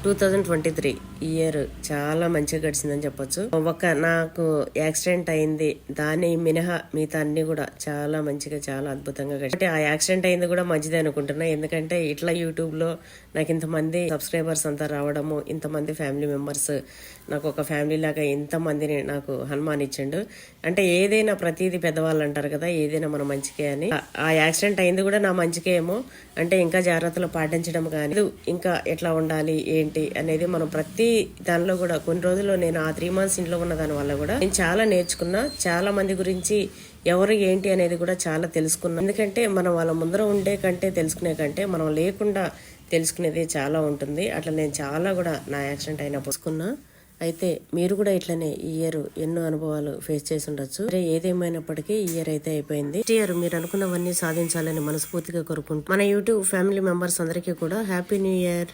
2023 year చాలా మంచిగా గడిచిందని చెప్పొచ్చు. నాకు యాక్సిడెంట్ అయింది, దాని మినహా మిగతా అన్ని కూడా చాలా మంచిగా చాలా అద్భుతంగా గడిచింది. ఆ యాక్సిడెంట్ అయింది కూడా మంచిదే అనుకుంటున్నా. ఎందుకంటే ఇట్లా యూట్యూబ్ లో నాకు ఇంతమంది సబ్స్క్రైబర్స్ అంతా రావడము, ఇంతమంది ఫ్యామిలీ మెంబర్స్, నాకు ఒక ఫ్యామిలీ లాగా ఇంతమందిని నాకు హనుమాన్ ఇచ్చిండు. అంటే ఏదైనా ప్రతిదీ పెద్దవాళ్ళు అంటారు కదా, ఏదైనా మన మంచికే అని. ఆ యాక్సిడెంట్ అయింది కూడా నా మంచికే ఏమో. అంటే ఇంకా జాగ్రత్తలు పాటించడం కానీ, ఇంకా ఎట్లా ఉండాలి ఏంటి అనేది మనం ప్రతి దానిలో కూడా కొన్ని రోజుల్లో నేను ఆ 3 months ఇంట్లో ఉన్న దాని వల్ల కూడా నేను చాలా నేర్చుకున్నా. చాలా మంది గురించి ఎవరు ఏంటి అనేది కూడా చాలా తెలుసుకున్నాం. ఎందుకంటే మనం వాళ్ళ ముందర ఉండే కంటే తెలుసుకునే కంటే మనం లేకుండా తెలుసుకునేది చాలా ఉంటుంది. అట్లా నేను చాలా కూడా నా యాక్సిడెంట్ అయినప్పుడు తెలుసుకున్నా. అయితే మీరు కూడా ఇట్లనే ఈ ఇయర్ ఎన్నో అనుభవాలు ఫేస్ చేసి ఉండొచ్చు. ఏదేమైనప్పటికీ ఈ ఇయర్ అయితే అయిపోయింది. ఈ ఇయర్ మీరు అనుకున్నవన్నీ సాధించాలని మనస్ఫూర్తిగా కోరుకుంటూ మన యూట్యూబ్ ఫ్యామిలీ మెంబర్స్ అందరికీ కూడా హ్యాపీ న్యూ ఇయర్.